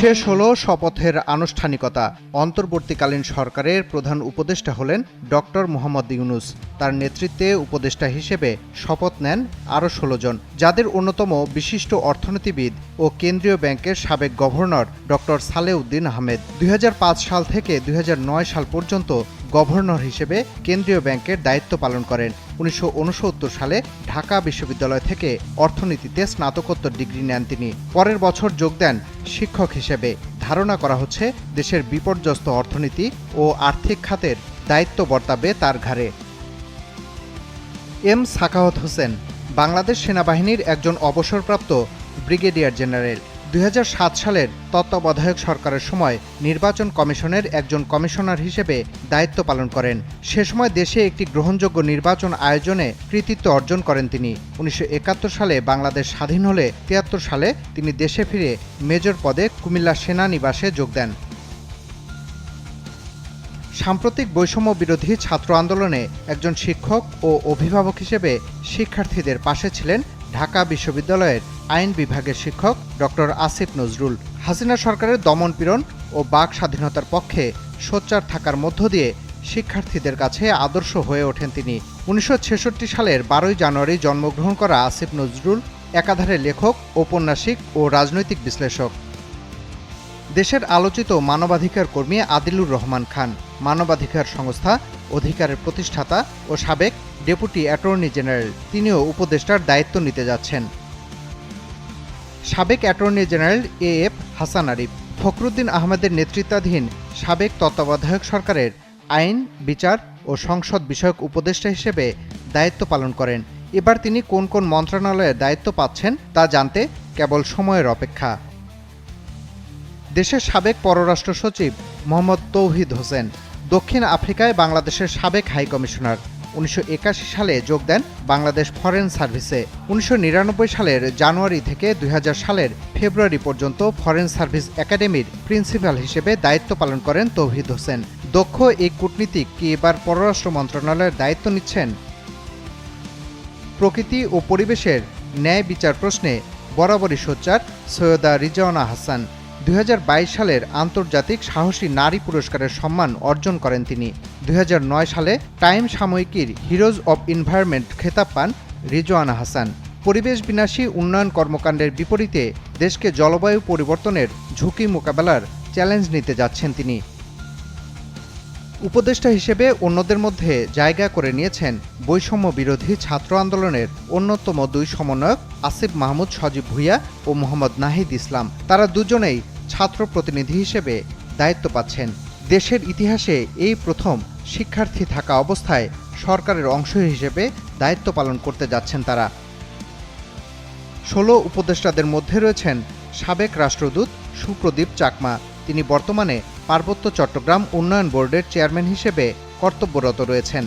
শেষ হলো শপথের আনুষ্ঠানিকতা। অন্তর্বর্তীকালীন সরকারের প্রধান উপদেষ্টা হলেন ডক্টর মোহাম্মদ ইউনূস। তার নেতৃত্বে উপদেষ্টা হিসেবে শপথ নেন আরও ১৬ জন, যাদের অন্যতম বিশিষ্ট অর্থনীতিবিদ ও কেন্দ্রীয় ব্যাংকের সাবেক গভর্নর ডক্টর সালেউদ্দিন আহমেদ। ২০০৫ সাল থেকে ২০০৯ সাল পর্যন্ত গভর্নর হিসেবে কেন্দ্রীয় ব্যাংকের দায়িত্ব পালন করেন। ১৯৬৯ সালে ঢাকা বিশ্ববিদ্যালয় থেকে অর্থনীতিতে স্নাতকোত্তর ডিগ্রি নেন তিনি। পরের বছর যোগ দেন শিক্ষক হিসেবে। ধারণা করা হচ্ছে দেশের বিপর্যস্ত অর্থনীতি ও আর্থিক খাতের দায়িত্ব বর্তাবে তার ঘাড়ে। এম সাখাওয়াত হোসেন বাংলাদেশ সেনাবাহিনীর একজন অবসরপ্রাপ্ত ব্রিগেডিয়ার জেনারেল। ২০০৭ সালের তত্ত্বাবধায়ক সরকারের সময় নির্বাচন কমিশনের একজন কমিশনার হিসেবে দায়িত্ব পালন করেন। সে সময় দেশে একটি গ্রহণযোগ্য নির্বাচন আয়োজনে কৃতিত্ব অর্জন করেন তিনি। ১৯৭১ সালে বাংলাদেশ স্বাধীন হলে ৭৩ সালে তিনি দেশে ফিরে মেজর পদে কুমিল্লা সেনানিবাসে যোগ দেন। সাম্প্রতিক বৈষম্য বিরোধী ছাত্র আন্দোলনে একজন শিক্ষক ও অভিভাবক হিসেবে শিক্ষার্থীদের পাশে ছিলেন ঢাকা বিশ্ববিদ্যালয়ের আইন বিভাগের শিক্ষক ডক্টর আসিফ নজরুল। হাসিনা সরকারের দমনপীড়ন ও বাক স্বাধীনতার পক্ষে সোচ্চার থাকার মধ্য দিয়ে শিক্ষার্থীদের কাছে আদর্শ হয়ে ওঠেন তিনি। ১৯৬৬ সালের ১২ই জানুয়ারি জন্মগ্রহণ করা আসিফ নজরুল একাধারে লেখক, ঔপন্যাসিক ও রাজনৈতিক বিশ্লেষক। দেশের আলোচিত মানবাধিকার কর্মী আদিলুর রহমান খান, মানবাধিকার সংস্থা অধিকারের প্রতিষ্ঠাতা ও সাবেক ডেপুটি অ্যাটর্নি জেনারেল, তিনিও উপদেষ্টার দায়িত্ব নিতে যাচ্ছেন। সাবেক attorney general AF Hasan Arif Fakhruddin আহমেদের নেতৃত্বাধীন সাবেক তত্ত্বাবধায়ক সরকারের আইন, বিচার ও সংসদ বিষয়ক উপদেষ্টা হিসেবে দায়িত্ব পালন করেন। এবার তিনি কোন কোন মন্ত্রণালয়ের দায়িত্ব পাচ্ছেন তা জানতে কেবল সময়ের অপেক্ষা। দেশের সাবেক পররাষ্ট্র সচিব মোহাম্মদ তৌহিদ হোসেন দক্ষিণ আফ্রিকায় বাংলাদেশের সাবেক হাইকমিশনার। ১৯৮১ সালে যোগ দেন বাংলাদেশ ফরেন সার্ভিসে। ১৯৯৯ সালের জানুয়ারি থেকে ২০০০ সালের ফেব্রুয়ারি পর্যন্ত ফরেন সার্ভিস একাডেমির প্রিন্সিপাল হিসেবে দায়িত্ব পালন করেন তৌহিদ হোসেন। দক্ষ এই কূটনীতিক কি এবার পররাষ্ট্র মন্ত্রণালয়ের দায়িত্ব নিচ্ছেন? প্রকৃতি ও পরিবেশের ন্যায় বিচার প্রশ্নে বরাবরই সোচ্চার সৈয়দা রিজওয়ানা হাসান। ২০২২ সালের আন্তর্জাতিক সাহসী নারী পুরস্কারের সম্মান অর্জন করেন তিনি। ২০০৯ সালে টাইম সাময়িকীর হিরোজ অব এনভায়রনমেন্ট খেতাব পান রিজওয়ানা হাসান। পরিবেশ বিনাশী উন্নয়ন কর্মকাণ্ডের বিপরীতে দেশকে জলবায়ু পরিবর্তনের ঝুঁকি মোকাবেলার চ্যালেঞ্জ নিতে যাচ্ছেন তিনি। উপদেষ্টা হিসেবে অন্যদের মধ্যে জায়গা করে নিয়েছেন বৈষম্য বিরোধী ছাত্র আন্দোলনের অন্যতম দুই সমন্বয়ক আসিফ মাহমুদ সজীব ভুঁইয়া ও মোহাম্মদ নাহিদ ইসলাম। তারা দুজনেই ছাত্র প্রতিনিধি হিসেবে দায়িত্ব পাচ্ছেন। দেশের ইতিহাসে এই প্রথম শিক্ষার্থী থাকা অবস্থায় সরকারের অংশ হিসেবে দায়িত্ব পালন করতে যাচ্ছেন তারা। ১৬ উপদেষ্টাদের মধ্যে রয়েছেন সাবেক রাষ্ট্রদূত সুপ্রদীপ চাকমা। তিনি বর্তমানে পার্বত্য চট্টগ্রাম উন্নয়ন বোর্ডের চেয়ারম্যান হিসেবে কর্তব্যরত রয়েছেন।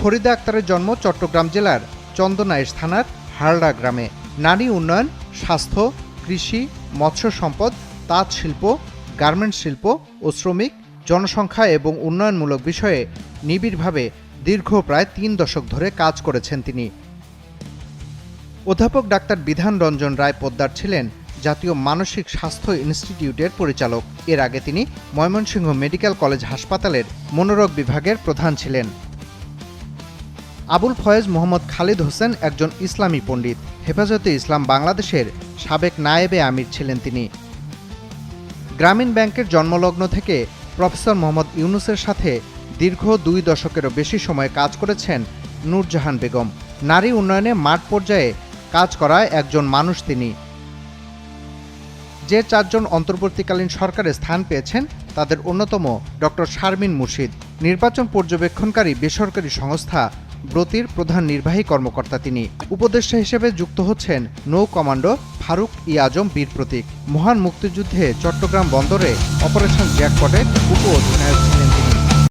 ফরিদা আক্তারের জন্ম চট্টগ্রাম জেলার চন্দনাইশ থানার হারড়া গ্রামে। নারী উন্নয়ন, স্বাস্থ্য, কৃষি, মৎস্য সম্পদ, তাঁত শিল্প, গার্মেন্টস শিল্প ও শ্রমিক, জনসংখ্যা এবং উন্নয়নমূলক বিষয়ে নিবিড়ভাবে দীর্ঘ প্রায় ৩ দশক ধরে কাজ করেছেন তিনি। অধ্যাপক ডাক্তার বিধান রঞ্জন রায় পোদ্দার ছিলেন জাতীয় মানসিক স্বাস্থ্য ইনস্টিটিউটের পরিচালক। এর আগে তিনি ময়মনসিংহ মেডিকেল কলেজ হাসপাতালের মনোরোগ বিভাগের প্রধান ছিলেন। আবুল ফয়েজ মোহাম্মদ খালিদ হোসেন একজন ইসলামী পণ্ডিত। হেফাজতে ইসলাম বাংলাদেশের সাবেক নায়েবে আমির ছিলেন তিনি। গ্রামীণ ব্যাংকের জন্মলগ্ন থেকে প্রফেসর মোহাম্মদ ইউনূসের সাথে দীর্ঘ ২ দশকেরও বেশি সময় কাজ করেছেন নূরজাহান বেগম। নারী উন্নয়নে মাঠ পর্যায়ে কাজ করা একজন মানুষ তিনি। যে ৪ জন অন্তর্বর্তীকালীন সরকারে স্থান পেয়েছেন তাদের অন্যতম ডক্টর শারমিন মুর্শিদ, নির্বাচন পর্যবেক্ষণকারী বেসরকারি সংস্থা ব্রতির প্রধান নির্বাহী কর্মকর্তা তিনি। উপদেষ্টা হিসেবে যুক্ত হচ্ছেন নৌ কমান্ডো ফারুক ই আজম বীর প্রতীক। মহান মুক্তিযুদ্ধে চট্টগ্রাম বন্দরে অপারেশন জ্যাকপটে উপ অধিনায়ক ছিলেন।